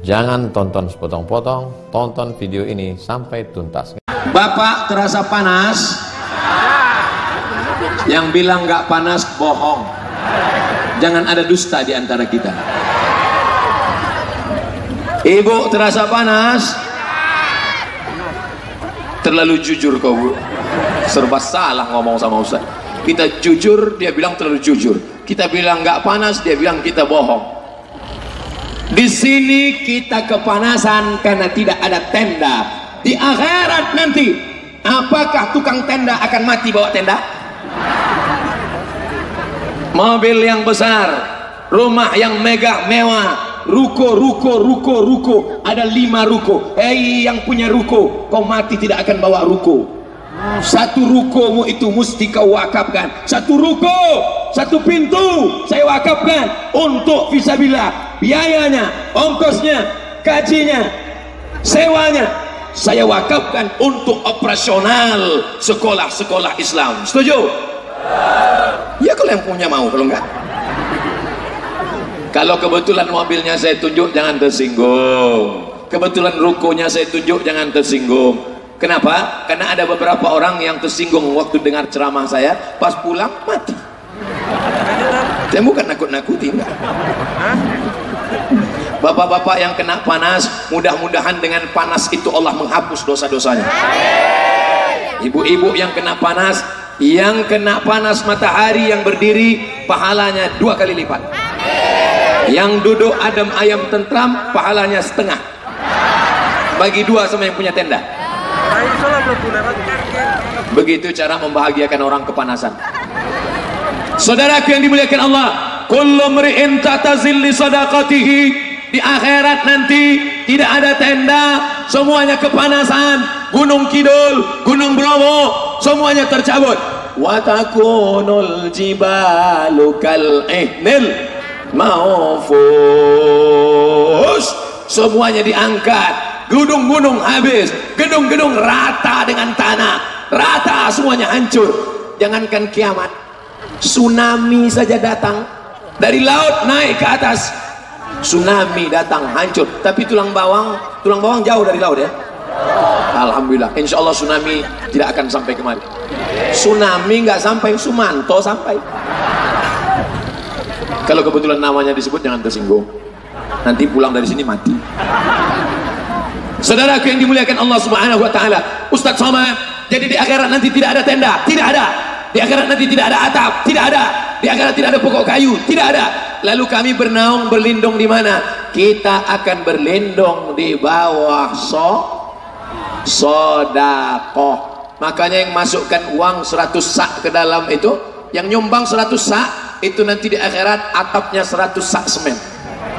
Jangan tonton sepotong-potong, tonton video ini sampai tuntas. Bapak terasa panas? Yang bilang nggak panas bohong. Jangan ada dusta di antara kita. Ibu terasa panas? Terlalu jujur kau, Bu. Serba salah ngomong sama Ustaz. Kita jujur, dia bilang terlalu jujur. Kita bilang nggak panas, dia bilang kita bohong. Di sini kita kepanasan karena tidak ada tenda. Di akhirat nanti, apakah tukang tenda akan mati bawa tenda? Mobil yang besar, rumah yang megah mewah, ruko, ada 5 ruko. Hei yang punya ruko, kau mati tidak akan bawa ruko. Satu rukomu itu mesti kau wakafkan. Satu ruko, satu pintu saya wakafkan untuk fisabilillah. Biayanya, ongkosnya, gajinya, sewanya saya wakafkan untuk operasional sekolah-sekolah Islam. Setuju? Ya kalau yang punya mau, kalau enggak. Kalau kebetulan mobilnya saya tunjuk, jangan tersinggung. Kebetulan rukonya saya tunjuk, jangan tersinggung. Kenapa? Karena ada beberapa orang yang tersinggung waktu dengar ceramah saya, pas pulang mati. Saya bukan nakut-nakuti, enggak. Bapak-bapak yang kena panas, mudah-mudahan dengan panas itu Allah menghapus dosa-dosanya. Ibu-ibu yang kena panas, matahari yang berdiri, pahalanya 2 kali lipat. Yang duduk adem ayam tentram, pahalanya setengah. Bagi 2 sama yang punya tenda. Begitu cara membahagiakan orang kepanasan. Saudaraku yang dimuliakan Allah, kullu mri'in tahta zilli sadaqatihi. Di akhirat nanti tidak ada tenda, semuanya kepanasan. Gunung Kidul, Gunung Bromo, semuanya tercabut. Wa takunul jibalu kal ihnil maufus. Semuanya diangkat, gunung-gunung habis, gedung-gedung rata dengan tanah, rata semuanya hancur. Jangankan kiamat, tsunami saja datang dari laut naik ke atas, tsunami datang hancur. Tapi tulang bawang jauh dari laut ya. Alhamdulillah, insya Allah tsunami tidak akan sampai kemari. Tsunami nggak sampai, Sumanto sampai. Kalau kebetulan namanya disebut jangan tersinggung, nanti pulang dari sini mati. Saudaraku yang dimuliakan Allah Subhanahu wa taala, Ustaz Somad, jadi di akhirat nanti tidak ada tenda, tidak ada. Di akhirat nanti tidak ada atap, tidak ada. Di akhirat tidak ada pokok kayu, tidak ada. Lalu kami bernaung berlindung di mana? Kita akan berlindung di bawah sedekah. Makanya yang masukkan uang 100 sak ke dalam itu, yang nyumbang 100 sak itu nanti di akhirat atapnya 100 sak semen.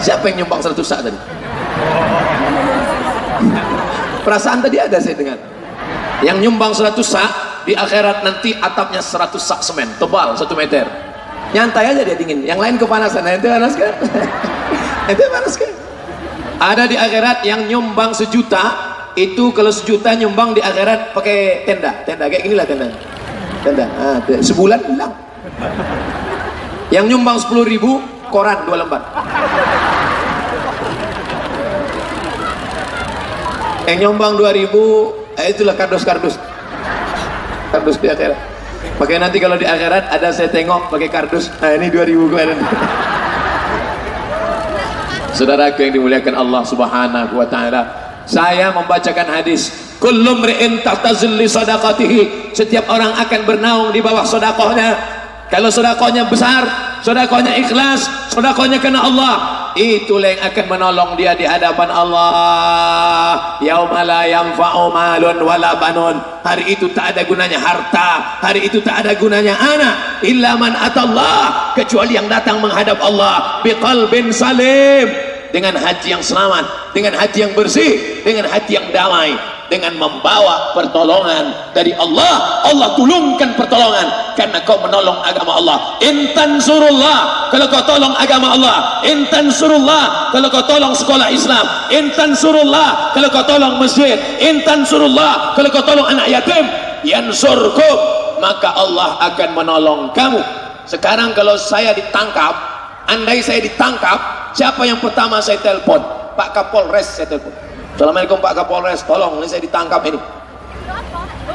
Siapa yang nyumbang 100 sak tadi? Perasaan tadi ada saya dengar. Yang nyumbang 100 sak di akhirat nanti atapnya 100 sak semen, tebal 1 meter. Nyantai aja dia dingin. Yang lain kepanasan. Ente panas kan? Ente panas kan? Ada di akhirat yang nyumbang 1 juta, itu kalau 1 juta nyumbang di akhirat pakai tenda kayak inilah tenda. Sebulan hilang. Yang nyumbang 10.000, koran 2 lembar. Yang nyumbang 2.000, itulah kardus di akhirat. Pakai nanti kalau di akhirat ada saya tengok pakai kardus. Nah ini 2.000 kemarin. Saudaraku yang dimuliakan Allah Subhanahu wa taala, saya membacakan hadis, kullu mri'in tahta zilli sadaqatihi. Setiap orang akan bernaung di bawah sedekahnya. Kalau sedekahnya besar, sedekahnya ikhlas, sedekahnya karena Allah, itulah yang akan menolong dia di hadapan Allah. Yauma la yanfa'u malun wala banun. Hari itu tak ada gunanya harta, hari itu tak ada gunanya anak, illa man atallah, kecuali yang datang menghadap Allah biqalbin salim, dengan hati yang selamat, dengan hati yang bersih, dengan hati yang damai, dengan membawa pertolongan dari Allah. Allah tulungkan pertolongan karena kau menolong agama Allah. Intan surullah, kalau kau tolong agama Allah. Intan surullah, kalau kau tolong sekolah Islam. Intan surullah, kalau kau tolong masjid. Intan surullah, kalau kau tolong anak yatim. Yansurkum, maka Allah akan menolong kamu. Sekarang kalau saya ditangkap, andai saya ditangkap, siapa yang pertama saya telepon? Pak Kapolres saya telepon. Assalamualaikum Pak Kapolres, tolong ini saya ditangkap ini.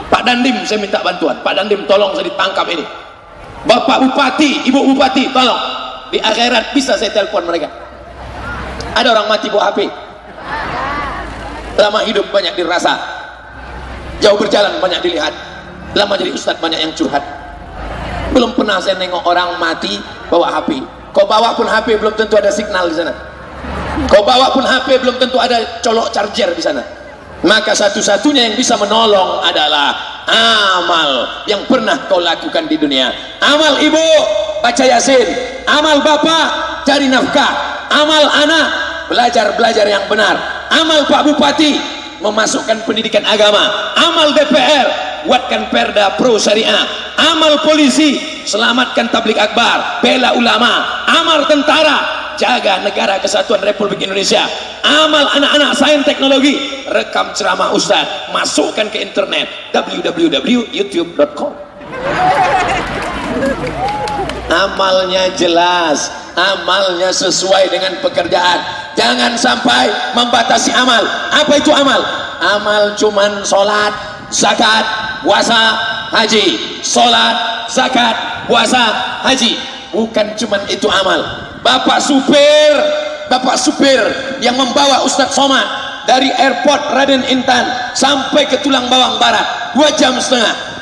Pak Dandim saya minta bantuan. Pak Dandim tolong saya ditangkap ini. Bapak Bupati, Ibu Bupati tolong. Di akhirat bisa saya telepon mereka. Ada orang mati bawa HP. Lama hidup banyak dirasa, jauh berjalan banyak dilihat. Lama jadi ustadz banyak yang curhat. Belum pernah saya nengok orang mati bawa HP. Kau bawa pun HP belum tentu ada signal di sana. Kau bawa pun HP belum tentu ada colok charger di sana. Maka satu-satunya yang bisa menolong adalah amal yang pernah kau lakukan di dunia. Amal ibu baca Yasin, amal bapak cari nafkah, amal anak belajar yang benar, amal Pak Bupati memasukkan pendidikan agama, amal DPR buatkan perda pro syariah, amal polisi selamatkan tabligh akbar, bela ulama, amal tentara jaga negara kesatuan Republik Indonesia, amal anak-anak sains teknologi rekam ceramah ustaz, masukkan ke internet www.youtube.com. Amalnya jelas, amalnya sesuai dengan pekerjaan. Jangan sampai membatasi amal. Apa itu amal? Amal cuman sholat, zakat, puasa, haji. Sholat, zakat, puasa, haji. Bukan cuman itu amal. Bapak supir yang membawa Ustadz Somad dari airport Raden Intan sampai ke Tulang Bawang Barat 2,5 jam.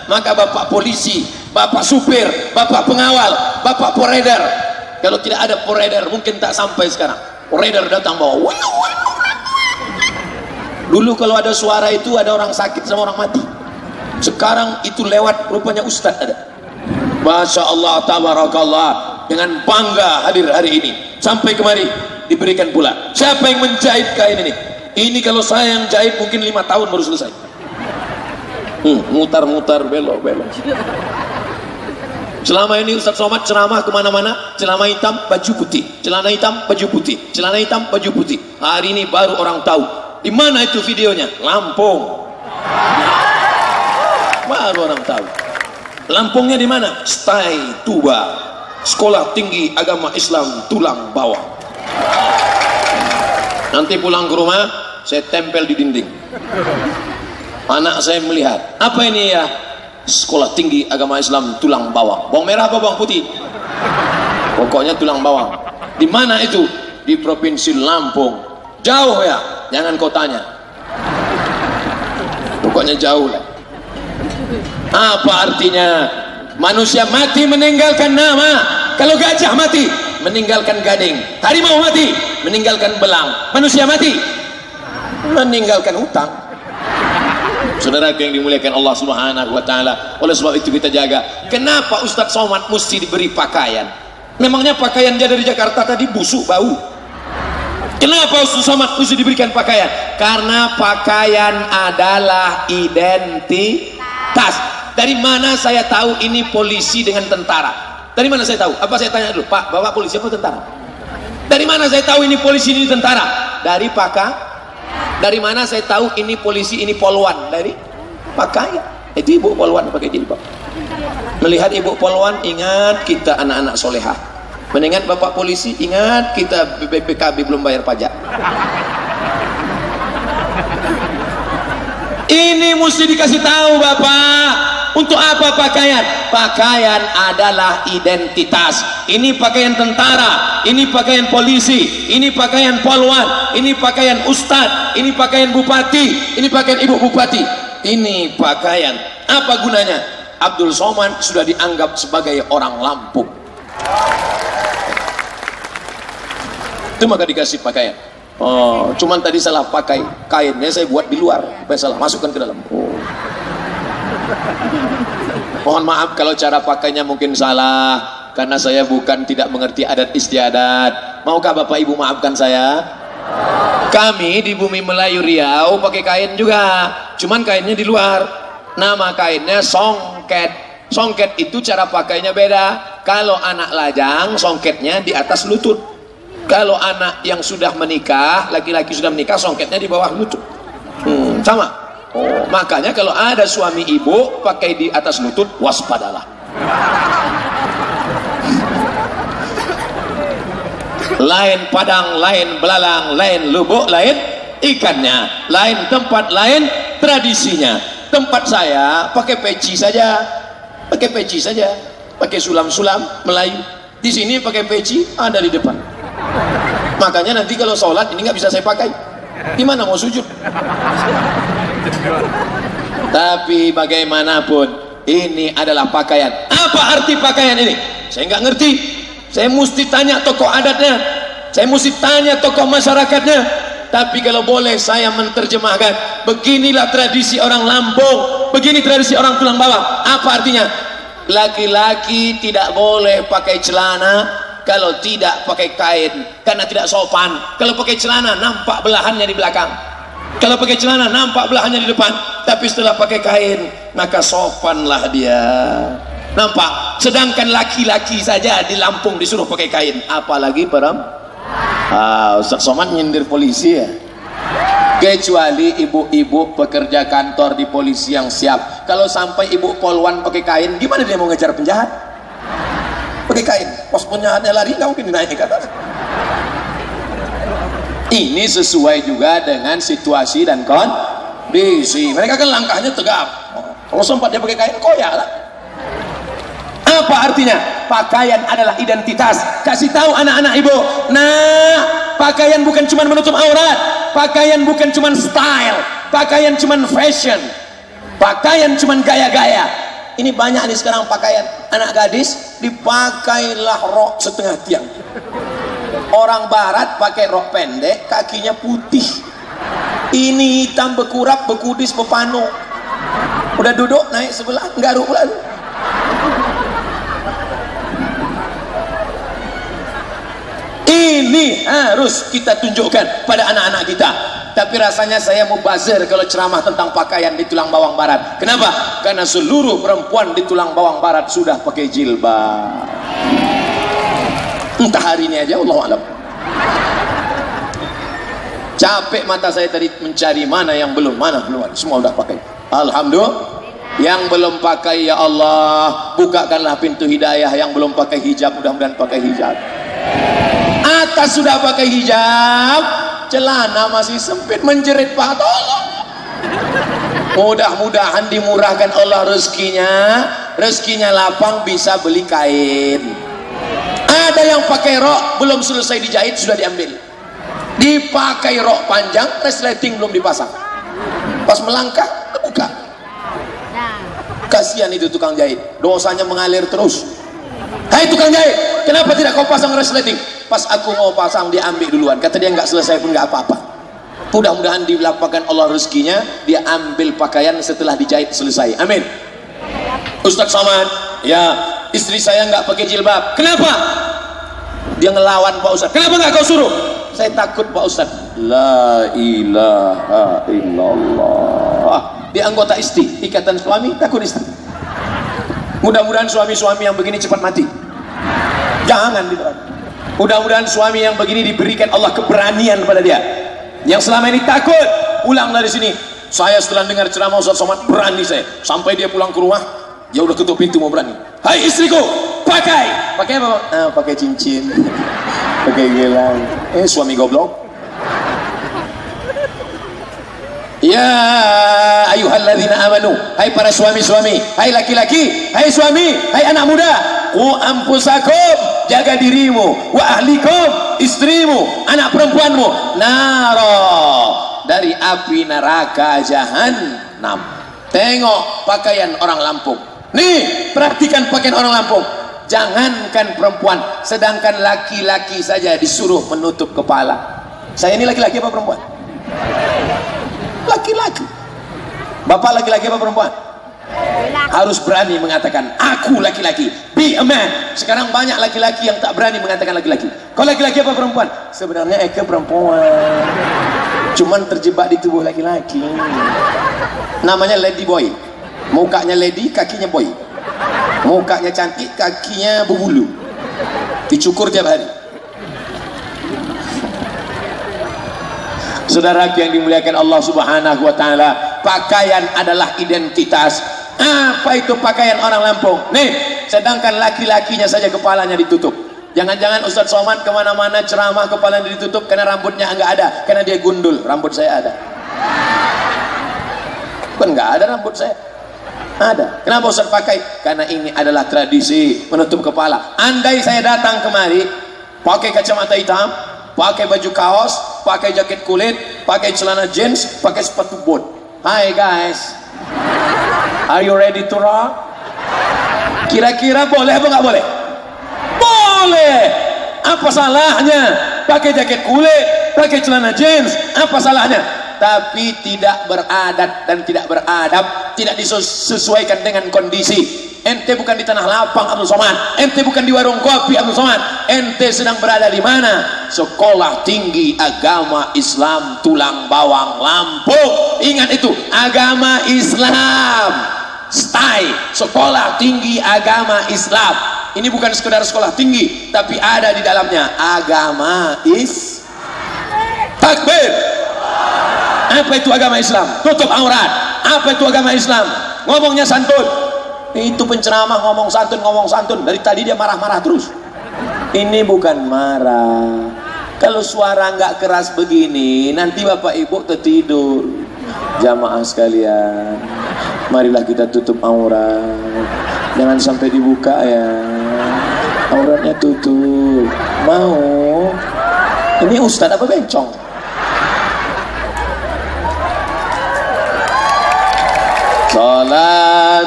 Maka bapak polisi, bapak supir, bapak pengawal, bapak poreder, kalau tidak ada poreder mungkin tak sampai sekarang. Poreder datang bawa. Dulu kalau ada suara itu ada orang sakit sama orang mati. Sekarang itu lewat rupanya Ustadz ada. Masya Allah, tabarakallah, dengan bangga hadir hari ini. Sampai kemari diberikan pula. Siapa yang menjahit kain ini? Ini kalau saya yang jahit mungkin 5 tahun baru selesai. Mutar-mutar, belok-belok. Selama ini Ustadz Somad ceramah kemana-mana, celana hitam, baju putih, celana hitam, baju putih, celana hitam, baju putih. Hari ini baru orang tahu. Di mana itu videonya? Lampung. Baru orang tahu. Lampungnya di mana? Stai Tuba, Sekolah Tinggi Agama Islam Tulang Bawang. Nanti pulang ke rumah saya tempel di dinding. Anak saya melihat, apa ini ya? Sekolah Tinggi Agama Islam Tulang Bawang. Bawang merah apa bawang putih? Pokoknya tulang bawang. Di mana itu? Di Provinsi Lampung. Jauh ya? Jangan kau tanya. Pokoknya jauh lah. Apa artinya? Manusia mati meninggalkan nama. Kalau gajah mati meninggalkan gading, harimau mati meninggalkan belang, manusia mati meninggalkan hutang. Saudara yang dimuliakan Allah Subhanahu wa taala, oleh sebab itu kita jaga. Kenapa Ustadz Somad mesti diberi pakaian? Memangnya pakaian dia dari Jakarta tadi busuk bau? Kenapa Ustadz Somad mesti diberikan pakaian? Karena pakaian adalah identitas. Dari mana saya tahu ini polisi dengan tentara? Dari mana saya tahu? Apa saya tanya dulu, Pak, Bapak polisi apa tentara? Dari mana saya tahu ini polisi ini tentara? Dari pakaian. Dari mana saya tahu ini polisi ini polwan? Dari pakaian. Itu ibu polwan pakai jilbab. Melihat ibu polwan, ingat kita anak-anak solehah. Mengingat bapak polisi, ingat kita BPKB belum bayar pajak. Ini mesti dikasih tahu bapak. Untuk apa pakaian? Pakaian adalah identitas. Ini pakaian tentara, ini pakaian polisi, ini pakaian polwan, ini pakaian ustadz, ini pakaian bupati, ini pakaian ibu bupati. Ini pakaian. Apa gunanya? Abdul Somad sudah dianggap sebagai orang Lampung. Itu maka dikasih pakaian. Oh, cuman tadi salah pakai kainnya, saya buat di luar. Apa salah? Masukkan ke dalam. Oh. Mohon maaf kalau cara pakainya mungkin salah, karena saya bukan tidak mengerti adat istiadat. Maukah Bapak Ibu maafkan saya? Kami di bumi Melayu Riau pakai kain juga, cuman kainnya di luar. Nama kainnya songket. Songket itu cara pakainya beda. Kalau anak lajang, songketnya di atas lutut. Kalau anak yang sudah menikah, laki-laki sudah menikah, songketnya di bawah lutut. Sama. Oh, makanya kalau ada suami ibu pakai di atas lutut, waspadalah. lain padang, lain belalang, lain lubuk, lain ikannya, lain tempat, lain tradisinya. Tempat saya pakai peci saja, pakai sulam-sulam Melayu. Di sini pakai peci ada di depan. Makanya nanti kalau sholat ini nggak bisa saya pakai. Gimana mau sujud? Tapi bagaimanapun ini adalah pakaian. Apa arti pakaian ini? Saya nggak ngerti. Saya mesti tanya tokoh adatnya, saya mesti tanya tokoh masyarakatnya. Tapi kalau boleh saya menerjemahkan, beginilah tradisi orang Lampung, begini tradisi orang tulang bawang. Apa artinya? Laki-laki tidak boleh pakai celana kalau tidak pakai kain, karena tidak sopan. Kalau pakai celana nampak belahannya di belakang, kalau pakai celana nampak belahannya di depan. Tapi setelah pakai kain maka sopanlah dia. Nampak? Sedangkan laki-laki saja di Lampung disuruh pakai kain, apalagi perempuan. Ustaz Somad nyindir polisi ya. Kecuali ibu-ibu pekerja kantor di polisi yang siap. Kalau sampai ibu polwan pakai kain, gimana dia mau ngejar penjahat? Pakai kain, pos penjahatnya lari, nggak mungkin dinaik ke atas. Ini sesuai juga dengan situasi dan kondisi. Mereka kan langkahnya tegap. Kalau sempat dia pakai kain, koyak lah. Apa artinya? Pakaian adalah identitas. Kasih tahu anak-anak ibu, nah, pakaian bukan cuma menutup aurat, pakaian bukan cuma style, pakaian cuma fashion, pakaian cuma gaya-gaya. Ini banyak nih sekarang pakaian anak gadis, dipakailah rok setengah tiang. Orang barat pakai rok pendek, kakinya putih, ini hitam bekurap, bekudis, bepano. Udah duduk naik sebelah, garuk pula. Ini harus kita tunjukkan pada anak-anak kita. Tapi rasanya saya mubazir kalau ceramah tentang pakaian di tulang bawang barat. Kenapa? Karena seluruh perempuan di tulang bawang barat sudah pakai jilbab. Entah hari ini aja, Allahu a'lam. Capek mata saya tadi mencari mana yang belum, semua udah pakai. Alhamdulillah. Yang belum pakai, ya Allah, bukakanlah pintu hidayah. Yang belum pakai hijab, mudah-mudahan pakai hijab. Atas sudah pakai hijab, celana masih sempit, menjerit, Pak, tolong. Mudah-mudahan dimurahkan Allah rezekinya lapang, bisa beli kain. Ada yang pakai rok belum selesai dijahit sudah diambil, dipakai rok panjang, resleting belum dipasang, pas melangkah kebuka. Kasihan itu tukang jahit, dosanya mengalir terus. Hai tukang jahit, kenapa tidak kau pasang resleting? Pas aku mau pasang dia ambil duluan, kata dia nggak selesai pun nggak apa-apa. Mudah-mudahan dilapangkan Allah rezekinya, dia ambil pakaian setelah dijahit selesai. Amin. Ustaz Somad, ya istri saya nggak pakai jilbab. Kenapa? Dia ngelawan Pak Ustaz. Kenapa nggak kau suruh? Saya takut Pak Ustaz. La ilaha illallah. Dia anggota ISTI, Ikatan Suami Takut Istri. Mudah-mudahan suami-suami yang begini cepat mati. Jangan diterapkan. Mudah-mudahan suami yang begini diberikan Allah keberanian pada dia. Yang selama ini takut, pulang dari sini. Saya setelah dengar ceramah Ustaz Somad, berani saya. Sampai dia pulang ke rumah, dia udah ketuk pintu mau berani. Hai istriku, pakai apa? Pakai cincin, pakai gelang. Suami goblok. Ya ayyuhalladzina amanu, hai para suami-suami, hai laki-laki, hai suami, hai anak muda, qu anfusakum, jaga dirimu, wa ahlikum, istrimu, anak perempuanmu, naro, dari api neraka jahannam. Tengok pakaian orang Lampung. Nih, perhatikan pakaian orang Lampung. Jangankan perempuan, sedangkan laki-laki saja disuruh menutup kepala. Saya ini laki-laki apa perempuan? Laki-laki. Bapak laki-laki apa perempuan? Harus berani mengatakan aku laki-laki, be a man. Sekarang banyak laki-laki yang tak berani mengatakan laki-laki. Kau laki-laki apa perempuan? Sebenarnya Eka perempuan, cuman terjebak di tubuh laki-laki. Namanya lady boy. Mukanya lady, kakinya boy. Mukanya cantik, kakinya berbulu, dicukur tiap hari. Saudara yang dimuliakan Allah Subhanahu wa taala, pakaian adalah identitas. Apa itu pakaian orang Lampung? Nih, sedangkan laki-lakinya saja kepalanya ditutup. Jangan-jangan Ustadz Somad kemana-mana ceramah kepalanya ditutup karena rambutnya nggak ada, karena dia gundul. Rambut saya ada. Bukan nggak ada rambut saya. Ada. Kenapa Ustadz pakai? Karena ini adalah tradisi menutup kepala. Andai saya datang kemari pakai kacamata hitam, pakai baju kaos, pakai jaket kulit, pakai celana jeans, pakai sepatu boot. Hai guys, are you ready to rock? Kira-kira boleh apa nggak boleh? Boleh. Apa salahnya? Pakai jaket kulit, pakai celana jeans, apa salahnya? Tapi tidak beradat dan tidak beradab, tidak disesuaikan dengan kondisi. Ente bukan di tanah lapang Abdul Somad, ente bukan di warung kopi Abdul Somad, ente sedang berada di mana? Sekolah Tinggi Agama Islam Tulang Bawang Lampung. Ingat itu, agama Islam. Stay, Sekolah Tinggi Agama Islam. Ini bukan sekedar sekolah tinggi, tapi ada di dalamnya agama Takbir. Apa itu agama Islam? Tutup aurat. Apa itu agama Islam? Ngomongnya santun. Itu penceramah ngomong santun. Dari tadi dia marah-marah terus. Ini bukan marah. Kalau suara nggak keras begini, nanti bapak ibu tertidur. Jamaah sekalian, marilah kita tutup aurat. Jangan sampai dibuka ya. Auratnya tutup. Mau? Ini ustadz apa bencong?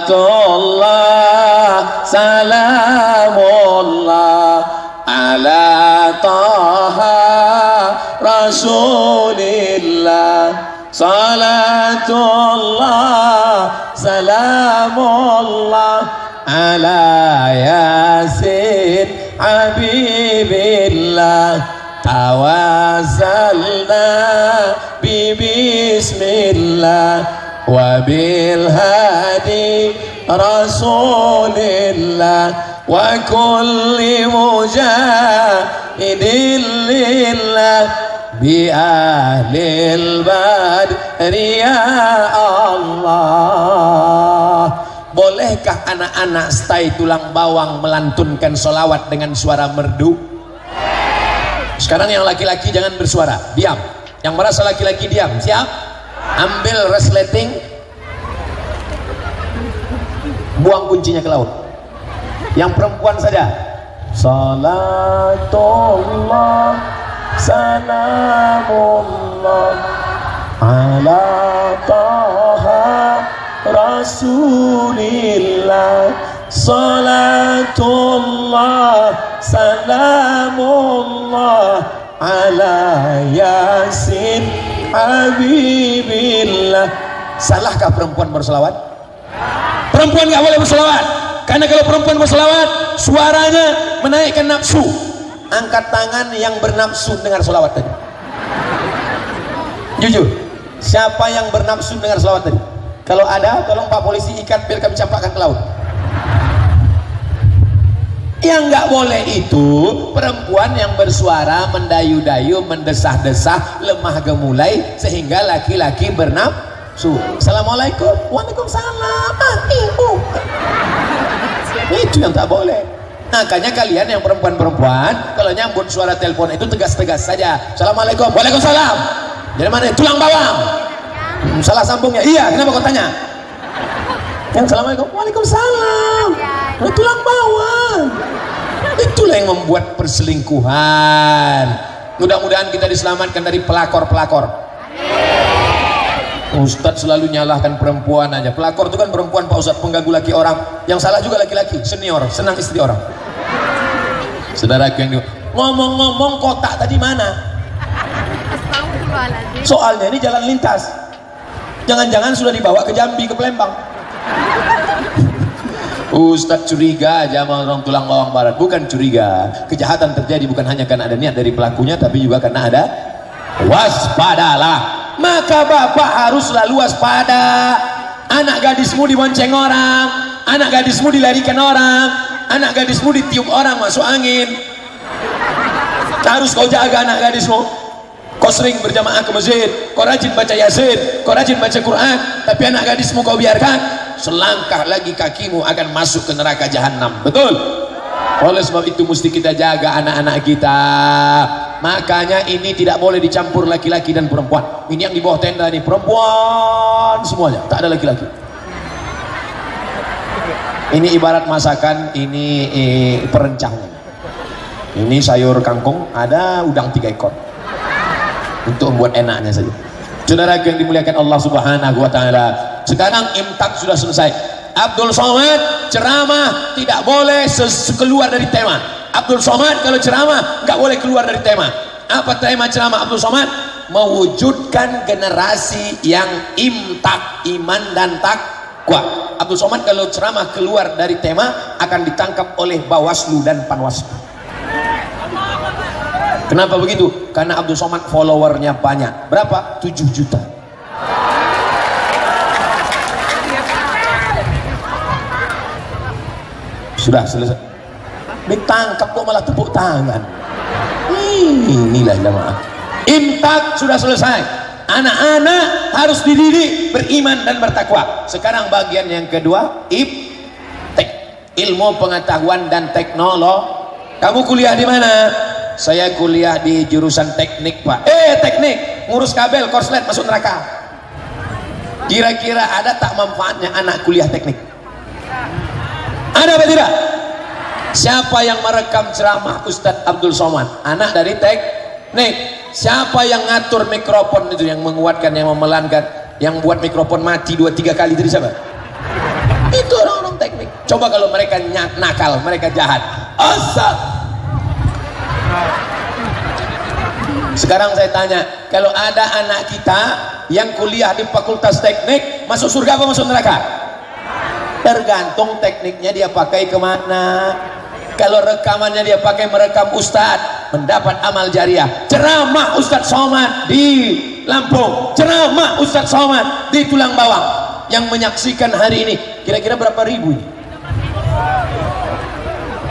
Salatullah salamullah ala taha rasulillah. Salatullah salamullah ala yasin habibillah. Tawassalna bismillah wa bil hadi rasulillah wa kulli mujahidin lillah bi ahlil badri ya Allah. Bolehkah anak-anak stay Tulang Bawang melantunkan solawat dengan suara merdu? Sekarang yang laki-laki jangan bersuara, diam. Yang merasa laki-laki diam, siap? Ambil resleting, buang kuncinya ke laut. Yang perempuan saja. Salatullah salamullah ala taha rasulillah. Salatullah salamullah ala yasin habibillah. Salahkah perempuan berselawat? Perempuan nggak boleh berselawat, karena kalau perempuan berselawat suaranya menaikkan nafsu. Angkat tangan yang bernafsu dengar selawat tadi. Jujur, siapa yang bernafsu dengar selawat tadi? Kalau ada, tolong Pak Polisi ikat biar kami campakkan ke laut. Yang nggak boleh itu perempuan yang bersuara mendayu-dayu, mendesah-desah, lemah gemulai sehingga laki-laki bernafsu. Assalamualaikum, waalaikumsalam, ibu. Itu yang tak boleh. Makanya kalian yang perempuan-perempuan kalau nyambut suara telepon itu tegas-tegas saja. Assalamualaikum, waalaikumsalam. Jadi mana? Tulang bawang. Salah sambungnya. Iya, kenapa kau tanya? Yang assalamualaikum, waalaikumsalam. Tulang bawang. Itulah yang membuat perselingkuhan. Mudah-mudahan kita diselamatkan dari pelakor-pelakor. Ustadz selalu nyalahkan perempuan aja. Pelakor itu kan perempuan Pak Ustadz, pengganggu laki orang. Yang salah juga laki-laki, senior, senang istri orang. Saudaraku yang ngomong-ngomong, kotak tadi mana? Soalnya ini jalan lintas. Jangan-jangan sudah dibawa ke Jambi, ke Palembang. Ustadz curiga aja sama orang Tulang Bawang Barat. Bukan curiga, kejahatan terjadi bukan hanya karena ada niat dari pelakunya, tapi juga karena ada waspadalah. Maka bapak harus selalu waspada. Anak gadismu dibonceng orang, anak gadismu dilarikan orang, anak gadismu ditiup orang masuk angin. Harus kau jaga anak gadismu. Kau sering berjamaah ke masjid, kau rajin baca yasin, kau rajin baca Quran, tapi anak gadismu kau biarkan, selangkah lagi kakimu akan masuk ke neraka jahanam. Betul? Oleh sebab itu mesti kita jaga anak-anak kita. Makanya ini tidak boleh dicampur laki-laki dan perempuan. Ini yang di bawah tenda ini perempuan semuanya, tak ada laki-laki. Ini ibarat masakan, ini perencang. Ini sayur kangkung, ada udang 3 ekor untuk membuat enaknya saja. Saudara yang dimuliakan Allah Subhanahu wa taala. Sekarang imtak sudah selesai. Abdul Somad ceramah tidak boleh keluar dari tema. Abdul Somad kalau ceramah nggak boleh keluar dari tema. Apa tema ceramah Abdul Somad? Mewujudkan generasi yang imtak, iman dan takwa. Abdul Somad kalau ceramah keluar dari tema akan ditangkap oleh Bawaslu dan Panwaslu. Kenapa begitu? Karena Abdul Somad followernya banyak. Berapa? 7 juta. Sudah selesai. Ditangkap kok malah tepuk tangan. Inilah jamaah. Imtak sudah selesai. Anak-anak harus dididik beriman dan bertakwa. Sekarang bagian yang kedua, ilmu pengetahuan dan teknologi. Kamu kuliah di mana? Saya kuliah di jurusan teknik, Pak. Teknik, ngurus kabel, korslet, masuk neraka. Kira-kira ada tak manfaatnya anak kuliah teknik? Ada apa tidak? Siapa yang merekam ceramah Ustadz Abdul Somad? Anak dari teknik. Siapa yang ngatur mikrofon itu, yang menguatkan, yang memelankan, yang buat mikrofon mati 2-3 kali dari siapa? Itu orang-orang teknik. Coba kalau mereka nakal, mereka jahat. Asal. Sekarang saya tanya, kalau ada anak kita yang kuliah di fakultas teknik, masuk surga apa masuk neraka? Tergantung tekniknya dia pakai kemana. Kalau rekamannya dia pakai merekam ustadz, mendapat amal jariah. Ceramah Ustadz Somad di Lampung, ceramah Ustadz Somad di Tulang Bawang, yang menyaksikan hari ini kira-kira berapa ribu?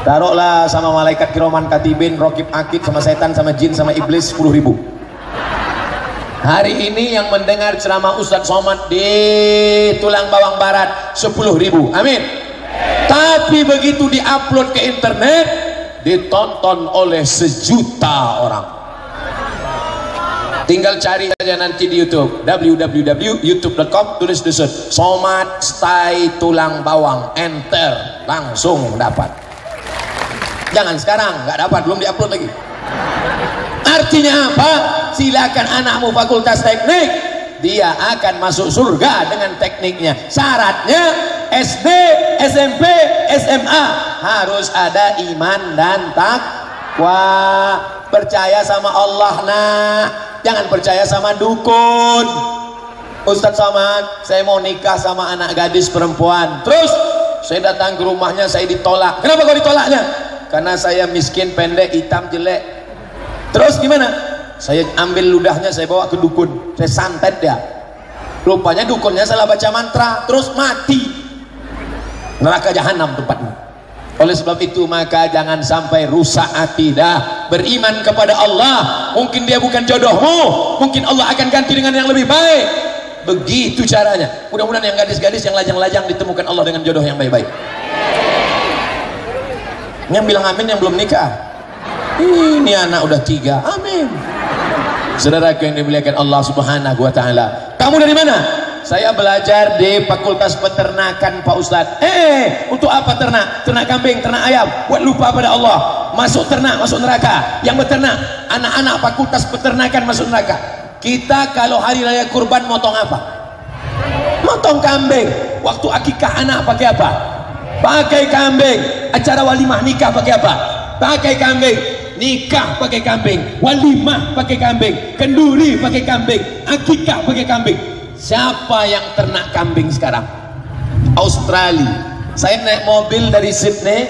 Taruhlah sama malaikat kiroman katibin, rokib akid, sama setan, sama jin, sama iblis 10.000. Hari ini yang mendengar ceramah Ustadz Somad di Tulang Bawang Barat 10.000. Amin. Tapi begitu diupload ke internet, ditonton oleh 1 juta orang. Tinggal cari saja nanti di YouTube, www.youtube.com, tulis desut Somad Stay Tulang Bawang, enter, langsung dapat. Jangan sekarang, nggak dapat, belum diupload lagi. Artinya apa? Silakan anakmu fakultas teknik, dia akan masuk surga dengan tekniknya. Syaratnya SD, SMP, SMA harus ada iman dan takwa. Percaya sama Allah, nah, jangan percaya sama dukun. Ustadz Somad, saya mau nikah sama anak gadis perempuan. Terus saya datang ke rumahnya, saya ditolak. Kenapa kau ditolaknya? Karena saya miskin, pendek, hitam, jelek. Terus gimana? Saya ambil ludahnya, saya bawa ke dukun, saya santet dia. Rupanya dukunnya salah baca mantra, terus mati. Neraka jahanam tempatnya. Oleh sebab itu maka jangan sampai rusak akidah. Beriman kepada Allah. Mungkin dia bukan jodohmu, mungkin Allah akan ganti dengan yang lebih baik. Begitu caranya. Mudah-mudahan yang gadis-gadis yang lajang-lajang ditemukan Allah dengan jodoh yang baik-baik. Yang bilang amin yang belum nikah. Ini anak udah 3. Amin. Saudara yang dimuliakan Allah Subhanahu wa taala. Kamu dari mana? Saya belajar di Fakultas Peternakan, Pak Ustadz. Untuk apa ternak? Ternak kambing, ternak ayam. Buat lupa pada Allah. Masuk ternak, masuk neraka. Yang beternak, anak-anak Fakultas Peternakan masuk neraka. Kita kalau hari raya kurban motong apa? Motong kambing. Waktu akikah anak pakai apa? Pakai kambing. Acara walimah nikah pakai apa? Pakai kambing. Nikah pakai kambing, walimah pakai kambing, kenduri pakai kambing, akikah pakai kambing. Siapa yang ternak kambing sekarang? Australia. Saya naik mobil dari Sydney,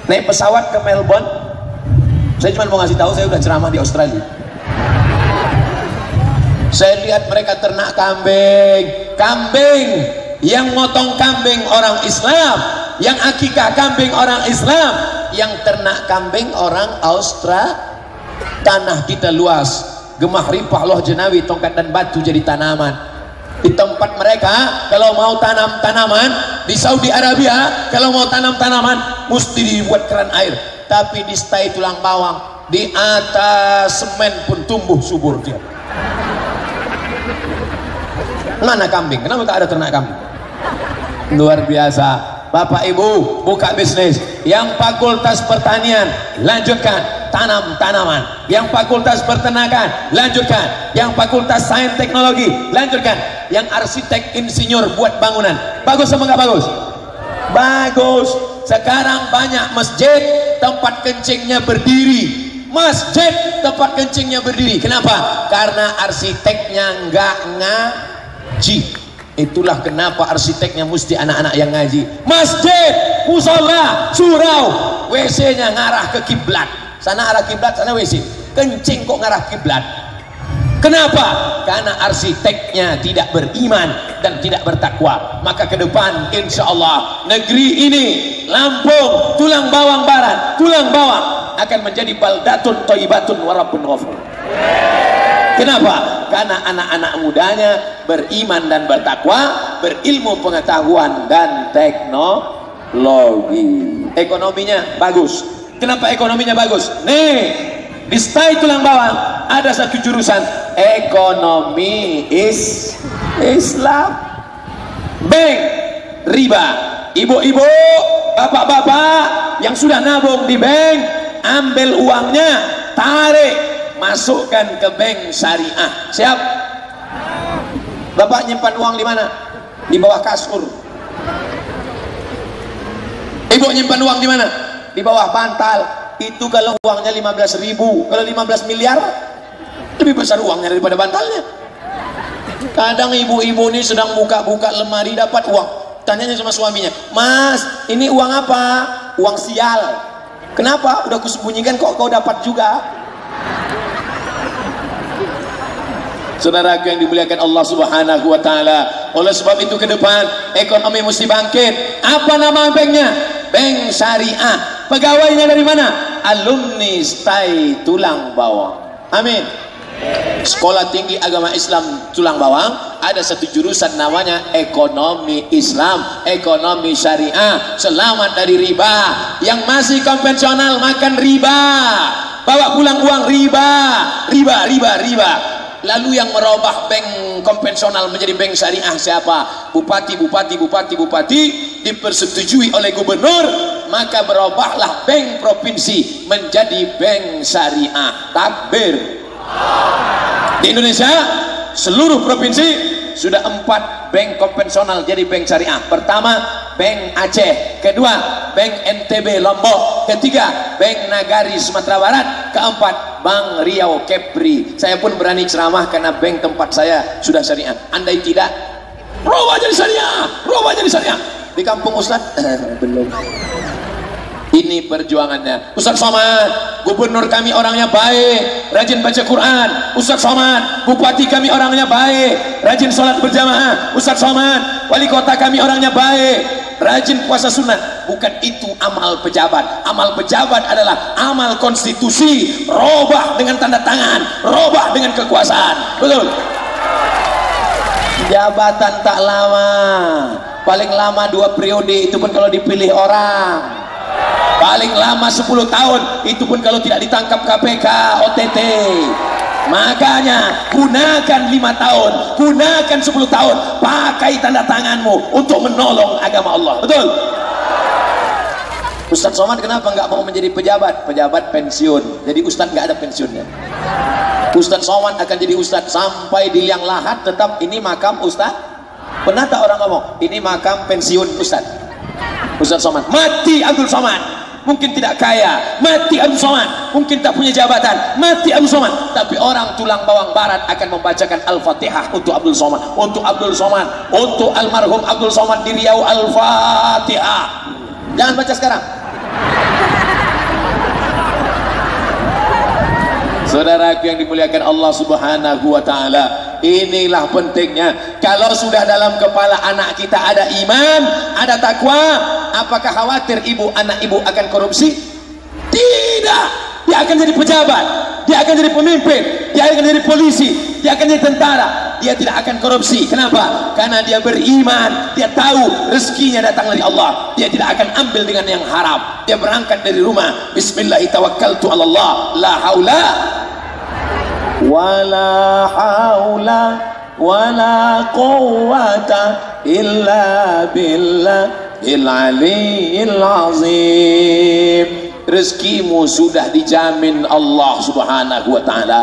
naik pesawat ke Melbourne. Saya cuma mau ngasih tahu, saya udah ceramah di Australia. Saya lihat mereka ternak kambing. Kambing yang motong kambing orang Islam, yang akikah kambing orang Islam, yang ternak kambing orang Australia. Tanah kita luas, gemah ripah loh jenawi, tongkat dan batu jadi tanaman. Di tempat mereka kalau mau tanam tanaman, di Saudi Arabia kalau mau tanam tanaman mesti dibuat keran air. tapi di stai tulang bawang, di atas semen pun tumbuh subur dia. Mana kambing? Kenapa tak ada ternak kambing? Luar biasa. Bapak Ibu buka bisnis. Yang fakultas pertanian, lanjutkan tanam tanaman. Yang fakultas peternakan, lanjutkan. Yang fakultas sains teknologi, lanjutkan. Yang arsitek insinyur buat bangunan, bagus apa nggak bagus? Bagus. Sekarang banyak masjid tempat kencingnya berdiri. Masjid tempat kencingnya berdiri. Kenapa? Karena arsiteknya nggak ngaji. Itulah kenapa arsiteknya mesti anak-anak yang ngaji. Masjid, musola, surau, WC-nya ngarah ke kiblat. Sana arah kiblat, sana WC. Kencing kok ngarah kiblat. Kenapa? Karena arsiteknya tidak beriman dan tidak bertakwa. Maka ke depan insya Allah negeri ini, Lampung, tulang bawang barat, tulang bawang akan menjadi baldatun thayyibatun wa rabbun ghafur. Kenapa? Karena anak-anak mudanya beriman dan bertakwa, berilmu pengetahuan dan teknologi. Ekonominya bagus. Kenapa ekonominya bagus? Nih, di stai tulang bawang ada satu jurusan ekonomi Islam. Bank riba. Ibu-ibu, bapak-bapak yang sudah nabung di bank, ambil uangnya, tarik, masukkan ke bank syariah. Siap? Bapak nyimpan uang di mana? Di bawah kasur. Ibu nyimpan uang di mana? Di bawah bantal. Itu kalau uangnya 15.000. Kalau 15 miliar lebih besar uangnya daripada bantalnya. Kadang ibu-ibu ini sedang buka-buka lemari dapat uang. Tanyanya sama suaminya, "Mas, ini uang apa?" "Uang sial." "Kenapa?" "Udah kusembunyikan kok kau dapat juga." Saudara yang dimuliakan Allah Subhanahu wa taala. Oleh sebab itu ke depan ekonomi mesti bangkit. Apa nama banknya? Bank Syariah. Pegawainya dari mana? Alumni stai tulang bawang. Amin. Sekolah Tinggi Agama Islam Tulang Bawang ada satu jurusan namanya ekonomi Islam, ekonomi syariah. Selamat dari riba. Yang masih konvensional makan riba, bawa pulang uang riba. Lalu yang merubah bank konvensional menjadi bank syariah siapa? Bupati dipersetujui oleh gubernur, maka berubahlah bank provinsi menjadi bank syariah. Takbir. Di Indonesia seluruh provinsi sudah 4 bank konvensional jadi bank syariah. Pertama Bank Aceh, kedua Bank NTB Lombok, ketiga Bank Nagari Sumatera Barat, keempat Bank Riau Kepri. Saya pun berani ceramah karena bank tempat saya sudah syariah. Andai tidak, rubah jadi syariah. Di kampung Ustaz belum. Ini perjuangannya. Ustaz Somad, gubernur kami orangnya baik, rajin baca Quran. Ustaz Somad, bupati kami orangnya baik, rajin sholat berjamaah. Ustaz Somad, wali kota kami orangnya baik, rajin puasa sunnah. Bukan itu amal pejabat. Amal pejabat adalah amal konstitusi. Robah dengan tanda tangan, robah dengan kekuasaan. Betul? Jabatan tak lama, paling lama 2 periode, itu pun kalau dipilih orang. Paling lama 10 tahun, itu pun kalau tidak ditangkap KPK, OTT. Makanya gunakan 5 tahun, gunakan 10 tahun, pakai tanda tanganmu untuk menolong agama Allah. Betul? Ustaz Somad kenapa nggak mau menjadi pejabat? Pejabat pensiun, jadi Ustaz nggak ada pensiunnya. Ustaz Somad akan jadi Ustaz sampai di liang lahat, tetap ini makam Ustaz. Pernah tak orang ngomong ini makam pensiun Ustaz? Ustaz Somad mati. Abdul Somad mungkin tidak kaya, mati Abdul Somad mungkin tak punya jabatan, mati Abdul Somad, tapi orang tulang bawang barat akan membacakan Al-Fatihah untuk Abdul Somad, untuk Abdul Somad, untuk almarhum Abdul Somad di Riau. Al-Fatihah. Jangan baca sekarang. Saudaraku yang dimuliakan Allah Subhanahu wa taala, inilah pentingnya. Kalau sudah dalam kepala anak kita ada iman, ada takwa, apakah khawatir anak ibu akan korupsi? Tidak. Dia akan jadi pejabat, dia akan jadi pemimpin, dia akan jadi polisi, dia akan jadi tentara. dia tidak akan korupsi. Kenapa? Karena dia beriman, dia tahu rezekinya datang dari Allah, dia tidak akan ambil dengan yang haram. Dia berangkat dari rumah, bismillahirrahmanirrahim, la haula wala haula wala quwwata illa billahil aliyyil azim. Rezekimu sudah dijamin Allah Subhanahu wa ta'ala.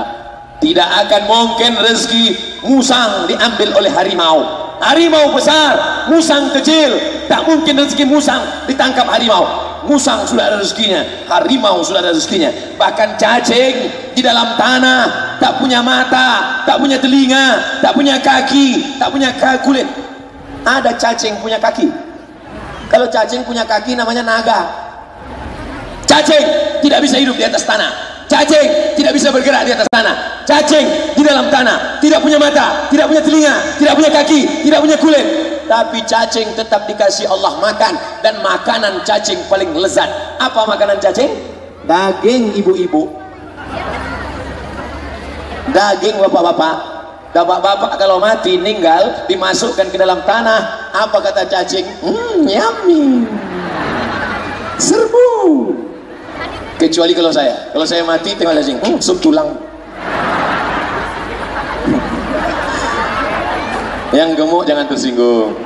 Tidak akan mungkin rezeki musang diambil oleh harimau. Harimau besar, musang kecil, tak mungkin rezeki musang ditangkap harimau. Musang sudah ada rezekinya, harimau sudah ada rezekinya. Bahkan cacing di dalam tanah, tak punya mata, tak punya telinga, tak punya kaki, tak punya kulit. Ada cacing punya kaki. Kalau cacing punya kaki namanya naga. Cacing tidak bisa hidup di atas tanah. Cacing tidak bisa bergerak di atas tanah. Cacing di dalam tanah, tidak punya mata, tidak punya telinga, tidak punya kaki, tidak punya kulit. Tapi cacing tetap dikasih Allah makan, dan makanan cacing paling lezat. Apa makanan cacing? Daging ibu-ibu, daging bapak-bapak. Bapak-bapak kalau mati meninggal dimasukkan ke dalam tanah, apa kata cacing? Yummy, serbu. Kecuali kalau saya mati tengok cacing, sup tulang. Yang gemuk jangan tersinggung.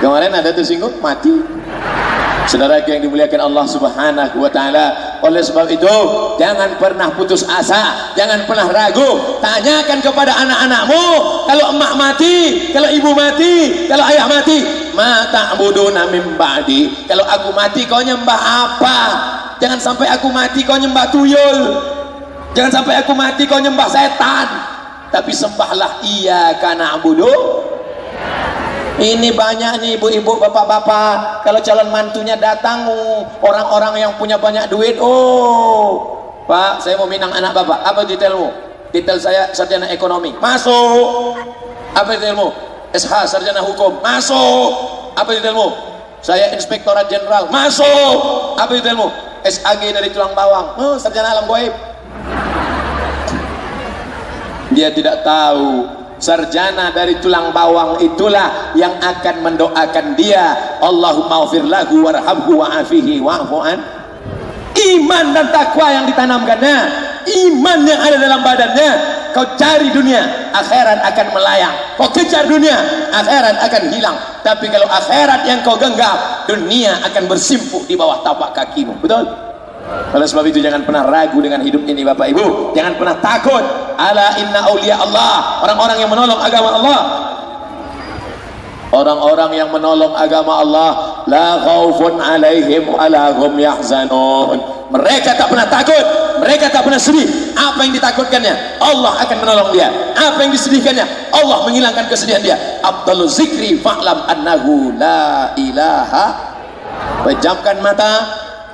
Kemarin ada tersinggung, mati. Saudara yang dimuliakan Allah Subhanahu wa ta'ala. Oleh sebab itu, jangan pernah putus asa, jangan pernah ragu. Tanyakan kepada anak-anakmu, kalau emak mati, kalau ibu mati, kalau ayah mati, ma ta'buduna min ba'di. Kalau aku mati kau nyembah apa? Jangan sampai aku mati kau nyembah tuyul. Jangan sampai aku mati kau nyembah setan. Tapi sembahlah iyyaka na'budu. Ini banyak nih ibu-ibu, bapak-bapak, kalau calon mantunya datang, orang-orang yang punya banyak duit, Pak, saya mau minang anak bapak. Apa detailmu? Detail saya sarjana ekonomi. Masuk. Apa detailmu? SH sarjana hukum. Masuk. Apa detailmu? Saya inspektorat jenderal. Masuk. Apa detailmu? SAG dari tulang bawang. Sarjana alam gaib. Dia tidak tahu sarjana dari tulang bawang itulah yang akan mendoakan dia, Allahumma ighfir lahu warhamhu wa'afihi wa'fu an. Iman dan takwa yang ditanamkannya, iman yang ada dalam badannya. Kau cari dunia, akhirat akan melayang. Kau kejar dunia, akhirat akan hilang. Tapi kalau akhirat yang kau genggam, dunia akan bersimpuh di bawah tapak kakimu. Betul? Oleh sebab itu jangan pernah ragu dengan hidup ini Bapak Ibu. Jangan pernah takut. Ala inna awliya Allah, orang-orang yang menolong agama Allah, orang-orang yang menolong agama Allah, la khaufun alaihim wa la hum yahzanun. Mereka tak pernah takut, mereka tak pernah sedih. Apa yang ditakutkannya, Allah akan menolong dia. Apa yang disedihkannya, Allah menghilangkan kesedihan dia. Afdalu zikri fa'lam annahu la ilaha. Pejamkan mata,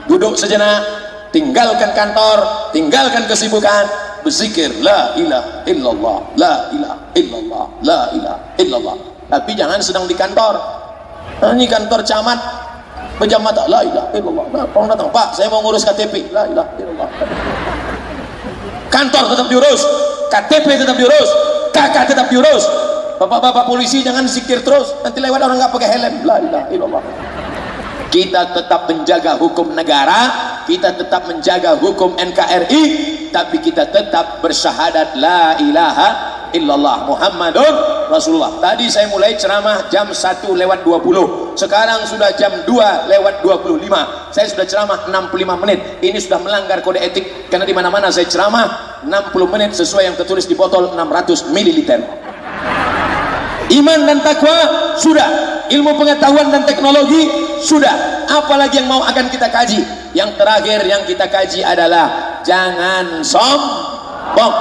duduk sejenak, tinggalkan kantor, tinggalkan kesibukan, berzikir la ilaha illallah, la ilaha illallah, la ilaha illallah. Tapi jangan sedang di kantor. Ini kantor camat, pejam mata, la ilaha illallah. Orang datang, Pak, saya mau ngurus KTP, la ilaha illallah. Kantor tetap diurus, KTP tetap diurus, kakak tetap diurus. Bapak-bapak polisi jangan zikir terus, nanti lewat orang nggak pakai helm, la ilaha illallah. Kita tetap menjaga hukum negara, kita tetap menjaga hukum NKRI, tapi kita tetap bersyahadat la ilaha illallah Muhammadur Rasulullah. Tadi saya mulai ceramah jam 1:20, sekarang sudah jam 2:25. Saya sudah ceramah 65 menit. Ini sudah melanggar kode etik, karena di mana-mana saya ceramah 60 menit sesuai yang tertulis di botol 600 ml. Iman dan takwa sudah, ilmu pengetahuan dan teknologi sudah, apalagi yang mau akan kita kaji. Yang terakhir yang kita kaji adalah jangan sombong.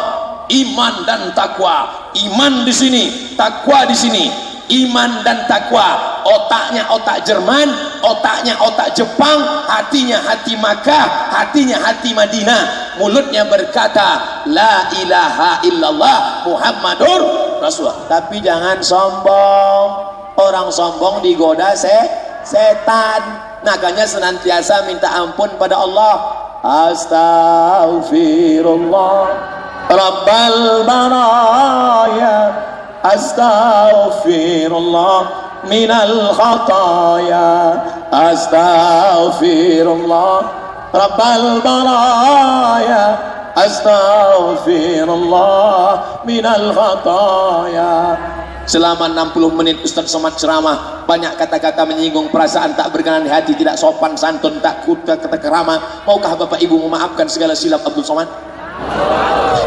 Iman dan takwa, iman di sini, takwa di sini. Iman dan takwa, otaknya otak Jerman, otaknya otak Jepang, hatinya hati Makkah, hatinya hati Madinah, mulutnya berkata la ilaha illallah Muhammadur Rasulullah. Tapi jangan sombong. Orang sombong digoda setan, makanya senantiasa minta ampun pada Allah. Astaghfirullah Rabbal baraya astaghfirullah minal khataya, astaghfirullah rabbal baraya, astaghfirullah minal khataya. Selama 60 menit Ustaz Somad ceramah, banyak kata-kata menyinggung perasaan, tak berkenan di hati, tidak sopan santun, tak kata kerama. Maukah Bapak Ibu memaafkan segala silap Abdul Somad?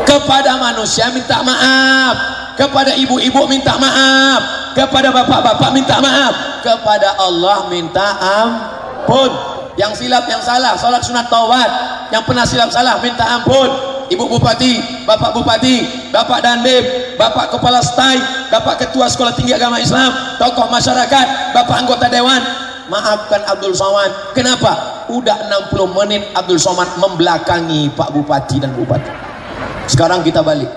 Kepada manusia minta maaf, kepada ibu-ibu minta maaf, kepada bapak-bapak minta maaf, kepada Allah minta ampun. Yang silap, yang salah, salat sunat taubat, yang pernah silap salah minta ampun. Ibu Bupati, Bapak Bupati, Bapak Dandim, Bapak Kepala Stai, Bapak Ketua Sekolah Tinggi Agama Islam, tokoh masyarakat, Bapak anggota dewan, maafkan Abdul Somad. Kenapa? Udah 60 menit Abdul Somad membelakangi Pak Bupati dan Bupati. Sekarang kita balik.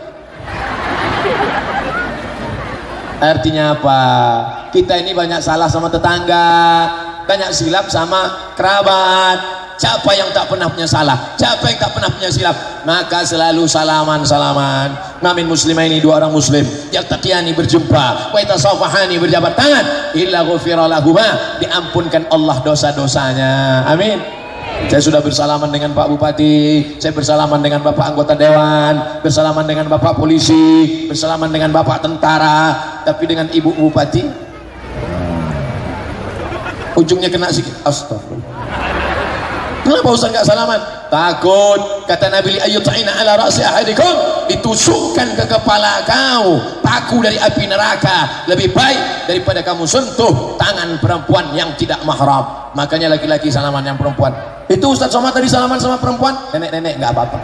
Artinya apa? Kita ini banyak salah sama tetangga, banyak silap sama kerabat. Siapa yang tak pernah punya salah? Siapa yang tak pernah punya silap? Maka selalu salaman-salaman. Namin muslimaini, dua orang muslim yaqtaqiyani berjumpa, wa yatasafahani berjabat tangan, illa ghufira lahuma, diampunkan Allah dosa-dosanya. Amin. Saya sudah bersalaman dengan Pak Bupati, saya bersalaman dengan Bapak anggota dewan, bersalaman dengan Bapak polisi, bersalaman dengan Bapak tentara, tapi dengan Ibu Bupati ujungnya kena sikit. Astagfirullah. Kenapa Ustaz nggak salaman? Takut, kata Nabi, ayyuta'ina ala ra'si ahadikum, ditusukkan ke kepala kau paku dari api neraka, lebih baik daripada kamu sentuh tangan perempuan yang tidak mahram. Makanya laki-laki salaman yang perempuan. Itu Ustaz Somad tadi salaman sama perempuan, nenek-nenek nggak apa-apa,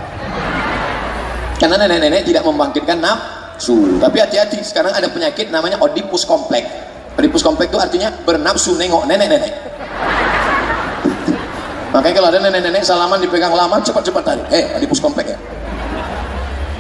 karena nenek-nenek tidak membangkitkan nafsu. Tapi hati-hati, sekarang ada penyakit namanya Oedipus kompleks. Oedipus kompleks itu artinya bernafsu nengok nenek-nenek. Makanya kalau ada nenek-nenek salaman dipegang lama, cepat-cepat tarik. Oedipus kompleks ya.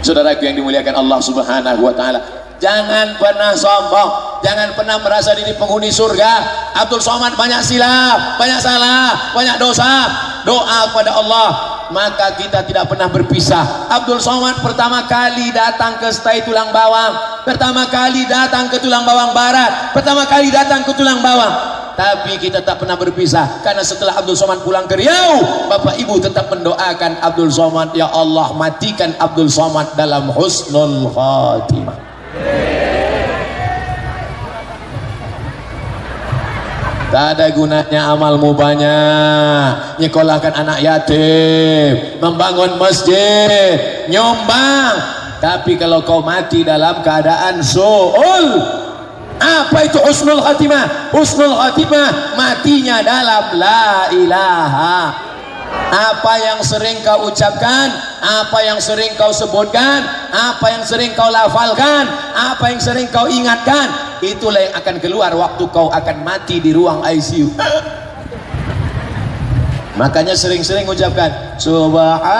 Saudaraku yang dimuliakan Allah Subhanahu wa taala, jangan pernah sombong, jangan pernah merasa diri penghuni surga. Abdul Somad banyak silap, banyak salah, banyak dosa. Doa kepada Allah, maka kita tidak pernah berpisah. Abdul Somad pertama kali datang ke Stai Tulang Bawang, pertama kali datang ke Tulang Bawang Barat, pertama kali datang ke Tulang Bawang. Tapi kita tak pernah berpisah, karena setelah Abdul Somad pulang ke Riau, Bapak Ibu tetap mendoakan Abdul Somad, ya Allah matikan Abdul Somad dalam husnul khatimah. Tak ada gunanya amalmu banyak, nyekolahkan anak yatim, membangun masjid, nyumbang, tapi kalau kau mati dalam keadaan su'ul, apa itu husnul khatimah? Husnul khatimah matinya dalam la ilaha. Apa yang sering kau ucapkan, apa yang sering kau sebutkan, apa yang sering kau lafalkan, apa yang sering kau ingatkan, itulah yang akan keluar waktu kau akan mati di ruang ICU. Makanya sering-sering ucapkan subhanallah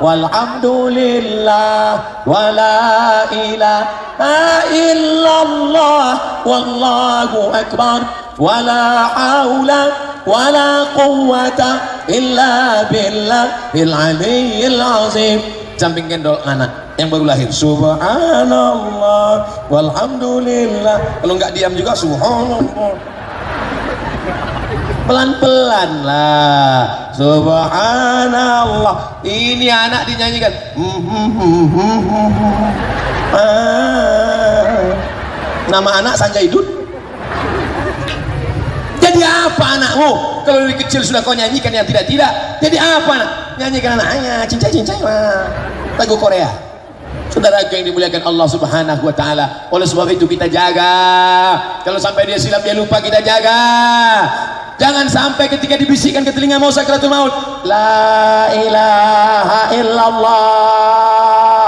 walhamdulillah wala ilaha illallah wallahu akbar wala haula wala quwwata illa billahil aliyyil azim. Samping gendol anak yang baru lahir, subhanallah walhamdulillah. Kalau nggak diam juga subhanallah. Pelan-pelan lah, subhanallah. Ini anak dinyanyikan. Nama anak Sanjaidun. Jadi apa anakmu? Kalau dari kecil sudah kau nyanyikan yang tidak-tidak, jadi apa anak? Nyanyikan anaknya cincai-cincai mah lagu Korea. Saudara yang dimuliakan Allah Subhanahu wa taala, oleh sebab itu kita jaga. Kalau sampai dia silap, dia lupa, kita jaga. Jangan sampai ketika dibisikkan ke telinga mau sakratul maut, la ilaha illallah,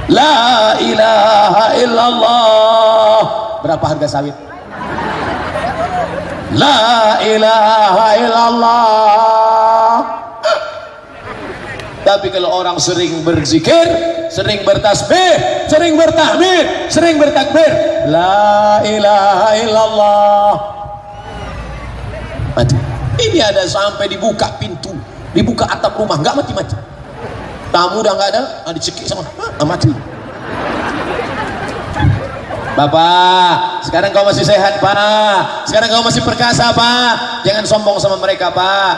la ilaha illallah. Berapa harga sawit? La ilaha illallah. Tapi kalau orang sering berzikir, sering bertasbih, sering bertahmid, sering bertakbir, la ilaha illallah, mati. Ini ada sampai dibuka pintu, dibuka atap rumah, nggak mati-mati. Tamu udah nggak ada, dicekik sama mati. Bapak, sekarang kau masih sehat Pak, sekarang kau masih perkasa Pak, jangan sombong sama mereka Pak,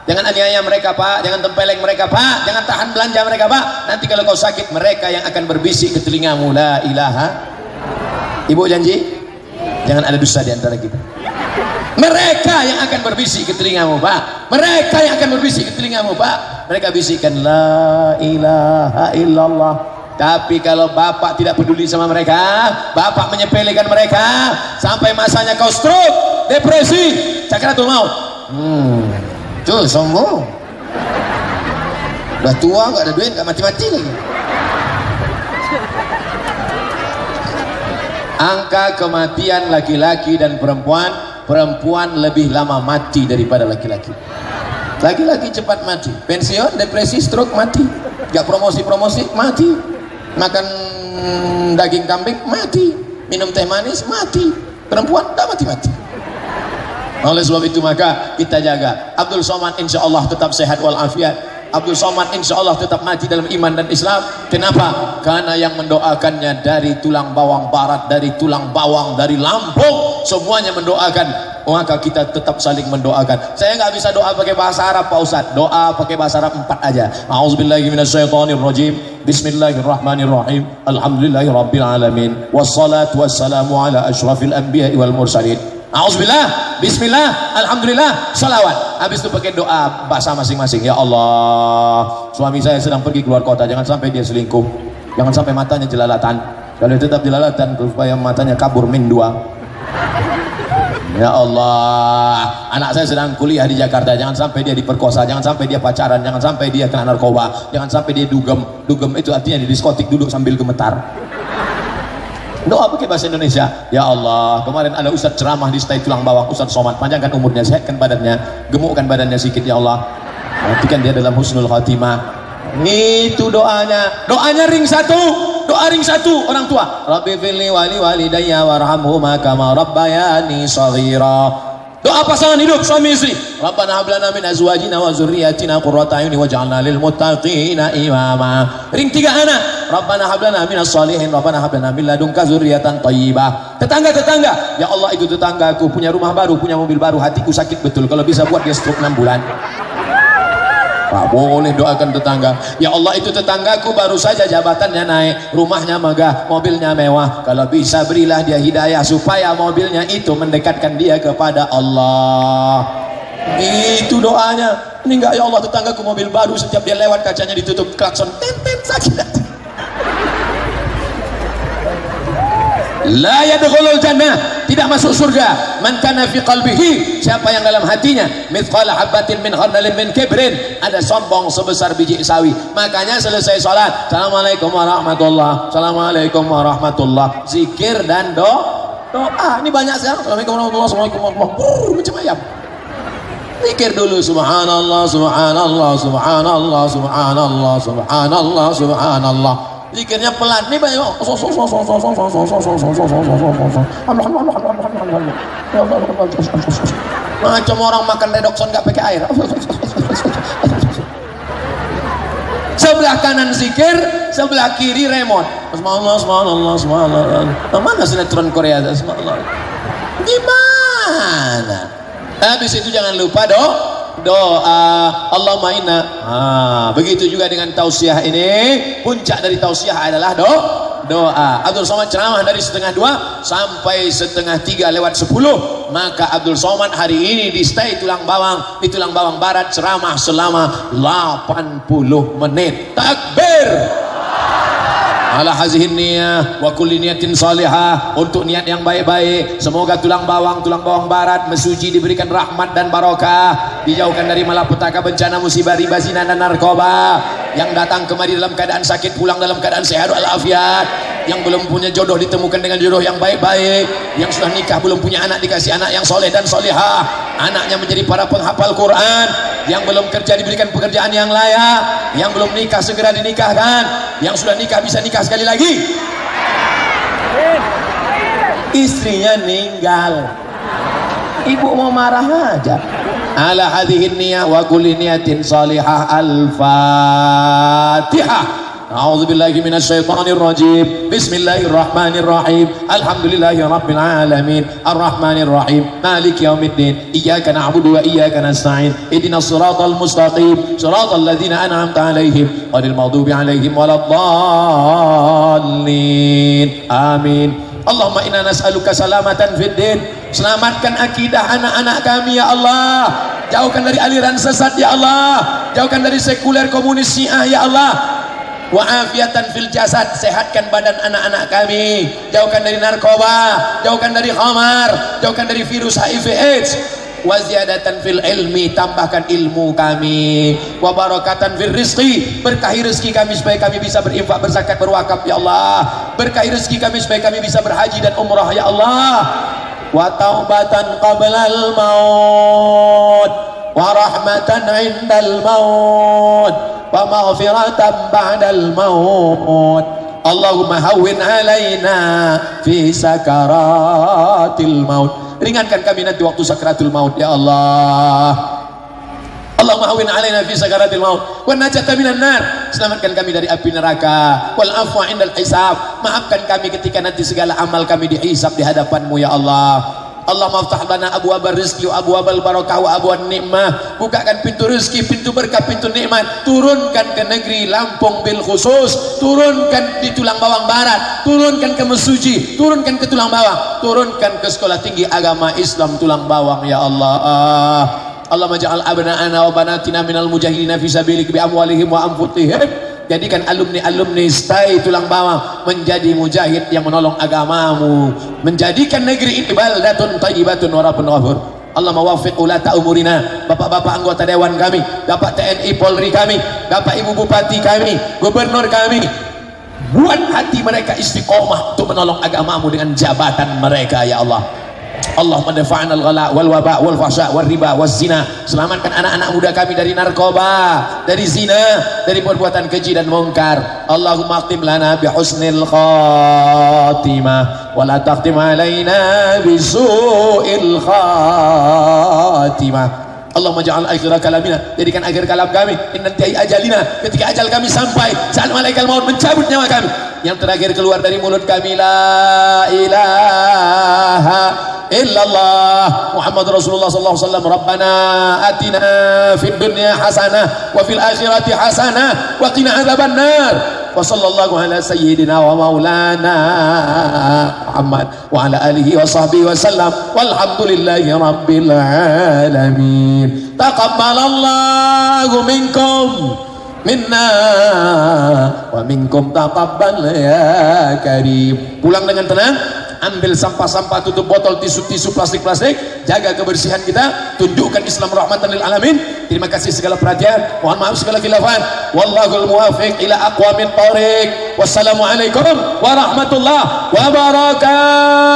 jangan aniaya mereka Pak, jangan tempeleng mereka Pak, jangan tahan belanja mereka Pak, nanti kalau kau sakit mereka yang akan berbisik ke telingamu. La ilaha. Ibu janji jangan ada dusta di antara kita. Mereka yang akan berbisik ke telingamu Pak, mereka yang akan berbisik ke telingamu Pak, mereka bisikkan la ilaha illallah. Tapi kalau bapak tidak peduli sama mereka, bapak menyepelekan mereka sampai masanya kau stroke, depresi, sakaratul maut. Tuh sombong. Udah tua nggak ada duit, nggak mati-mati lagi. Angka kematian laki-laki dan perempuan, perempuan lebih lama mati daripada laki-laki. Laki-laki cepat mati, pensiun, depresi, stroke, mati. Gak promosi-promosi, mati. Makan daging kambing, mati. Minum teh manis, mati. Perempuan tak mati-mati. Oleh sebab itu maka kita jaga. Abdul Somad insya Allah tetap sehat walafiat. Abdul Somad insya Allah tetap mati dalam iman dan Islam. Kenapa? Karena yang mendoakannya dari tulang bawang barat, dari tulang bawang, dari Lampung, semuanya mendoakan. Maka kita tetap saling mendoakan. Saya nggak bisa doa pakai bahasa Arab Pak Ustadz, doa pakai bahasa Arab 4 aja. A'udzubillahi minasyaitonirrajim. Bismillahirrahmanirrahim. Alhamdulillahirabbil alamin. Wassalatu wassalamu ala asyrafil anbiya'i wal mursalin. A'udzubillah, bismillah, alhamdulillah, salawat. Habis itu pakai doa bahasa masing-masing. Ya Allah, suami saya sedang pergi keluar kota, jangan sampai dia selingkuh, jangan sampai matanya jelalatan. Kalau tetap jelalatan supaya matanya kabur min 2. Ya Allah, anak saya sedang kuliah di Jakarta, jangan sampai dia diperkosa, jangan sampai dia pacaran, jangan sampai dia kena narkoba, jangan sampai dia dugem. Dugem itu artinya di diskotik duduk sambil gemetar. Doa pakai bahasa Indonesia. Ya Allah, kemarin ada Ustadz ceramah di Stay Tulang Bawang, Ustadz Somad, panjangkan umurnya, sehatkan badannya, gemukkan badannya sedikit ya Allah, nantikan dia dalam husnul khatimah. Itu doanya. Doanya ring 1, doa ring 1 orang tua. Rabbi firli wali walidayya warhamhuma kama rabbayani shaghira. Doa pasangan hidup suami istri. Rabbana hab lana min azwajina wa dzurriyyatina qurrata a'yun waj'alna lil muttaqina imama. Ring 3 anak. Rabbana hab lana minas shalihin, Rabbana hab lana min ladunka dzurriyyatan thayyibah. Tetangga-tetangga, ya Allah itu tetanggaku punya rumah baru, punya mobil baru, hatiku sakit betul, kalau bisa buat dia stroke 6 bulan. Pak boleh doakan tetangga. Ya Allah itu tetanggaku baru saja jabatannya naik, rumahnya megah, mobilnya mewah, kalau bisa berilah dia hidayah supaya mobilnya itu mendekatkan dia kepada Allah. Itu doanya. Ini enggak, ya Allah tetanggaku mobil baru, setiap dia lewat kacanya ditutup klakson, ten sakit hati. La yadkhulul jannah, tidak masuk surga. Man kana fi qalbihi, siapa yang dalam hatinya mithqala habatin min khardalin min kibrin, ada sombong sebesar biji sawi. Makanya selesai salat, assalamualaikum warahmatullah, assalamualaikum warahmatullah, zikir dan doa. Ini banyak sekarang, assalamualaikum warahmatullah, assalamualaikum warahmatullah, macam ayam. Zikir dulu, subhanallah, subhanallah, subhanallah, subhanallah, subhanallah, subhanallah. Zikirnya pelan, nih banyak macam orang makan redokson gak pakai air. Sebelah kanan zikir, sebelah kiri remote. Subhanallah, subhanallah, subhanallah. Mana sinetron Korea? Subhanallah. Gimana? Habis itu jangan lupa doa Allahumma inna. Begitu juga dengan tausiah ini, puncak dari tausiah adalah doa. Abdul Somad ceramah dari 2:30 sampai 2:30 lewat 10. Maka Abdul Somad hari ini di Stay Tulang Bawang, di Tulang Bawang Barat, ceramah selama 80 menit. Takbir. Ala hazihin niyah wa kulli niyatin salihah, untuk niat yang baik-baik. Semoga tulang bawang barat mesuji, diberikan rahmat dan barokah, dijauhkan dari malapetaka, bencana, musibah, riba, zina dan narkoba. Yang datang kemari dalam keadaan sakit, pulang dalam keadaan sehat walafiat. Yang belum punya jodoh ditemukan dengan jodoh yang baik-baik. Yang sudah nikah belum punya anak dikasih anak yang soleh dan solihah, anaknya menjadi para penghafal Quran. Yang belum kerja diberikan pekerjaan yang layak. Yang belum nikah segera dinikahkan. Yang sudah nikah bisa nikah sekali lagi. Istrinya meninggal, ibu mau marah aja. ala hadhihi niyyah wa kulli niyatin salihah. Al-Fatihah. A'udzu billahi minasyaitonir rajim. Bismillahirrahmanirrahim. Alhamdulillahi rabbil alamin. Arrahmanir rahim. Maliki yaumiddin. Iyyaka na'budu wa iyyaka nasta'in. Ihdinas siratal mustaqim. Siratal ladzina an'amta 'alaihim ghairil maghdubi 'alaihim waladdallin. Amin. Allahumma inna nas'aluka salamatan fid din. Selamatkan akidah anak-anak kami ya Allah. Jauhkan dari aliran sesat ya Allah. Jauhkan dari sekuler komunis Syiah ya Allah. Wa afiatan fil jasad, sehatkan badan anak-anak kami. Jauhkan dari narkoba, jauhkan dari khamar, jauhkan dari virus HIV AIDS. Wa ziyadatan fil ilmi, tambahkan ilmu kami. Wa barakatan fil rizqi, berkahi rezeki kami supaya kami bisa berinfak, berzakat, berwakaf ya Allah. Berkahi rezeki kami supaya kami bisa berhaji dan umrah ya Allah. Wa taubatan qablal maut, wa rahmatan indal maut, wa maghfiratan ba'dal maut. Allahumma hawwin alaina fi sakaratil maut. Ringankan kami nanti waktu sakaratul maut ya Allah. Allahumma hawwin alaina fi sakaratil maut wa najata minan nar. Selamatkan kami dari api neraka. Wal afwa indal hisab. Maafkan kami ketika nanti segala amal kami dihisab di hadapan-Mu ya Allah. Allah maftah lana abwabal rizki wa abwabal barakah wa abwan nikmah. Bukakan pintu rezeki, pintu berkah, pintu nikmat. Turunkan ke negeri Lampung bil khusus. Turunkan di Tulang Bawang Barat. Turunkan ke Mesuji. Turunkan ke Tulang Bawang. Turunkan ke Sekolah Tinggi Agama Islam Tulang Bawang ya Allah. Allah maj'al abna'ana wa banatina minal mujahidina fi sabilik bi amwalihim wa anfusihim. Jadikan alumni-alumni STAI Tulang Bawang menjadi mujahid yang menolong agamamu, menjadikan negeri ini baldatun thayyibatun wa rabbun ghafur. Allah mawaffiq ulata umurina, bapak-bapak anggota dewan kami, bapak TNI Polri kami, bapak ibu bupati kami, gubernur kami, buat hati mereka istiqomah untuk menolong agamamu dengan jabatan mereka ya Allah. Allahumma dafa'na al-ghala wal waba wal fahsya wal riba waz zina. Selamatkan anak-anak muda kami dari narkoba, dari zina, dari perbuatan keji dan mungkar. Allahumma akhtim lana bi husnil khatimah wa la taqtim alaina bi su'il khatimah. Allahumma ja'al akhir kalamina, jadikan akhir kalam kami inanti ajalina, ketika ajal kami sampai, saat malaikat maut mencabut nyawa kami, yang terakhir keluar dari mulut kami la ilaha illallah Muhammad Rasulullah sallallahu alaihi wasallam. Rabbana atina fid dunya hasanah wa fil akhirati hasanah wa qina adzabannar. Wa sallallahu ala sayyidina wa maulana Muhammad wa ala alihi wa sahbihi wa sallam walhamdulillahi rabbil alamin. Taqabbalallahu minkum minna wa minkum taqabbal ya karim. Pulang dengan tenang, ambil sampah-sampah, tutup botol, tisu-tisu, plastik-plastik, jaga kebersihan kita, tunjukkan Islam rahmatan lil alamin. Terima kasih segala perhatian, mohon maaf segala khilafan. Wallahul muwaffiq ila aqwamit thoriq. Wassalamualaikum warahmatullahi wabarakatuh.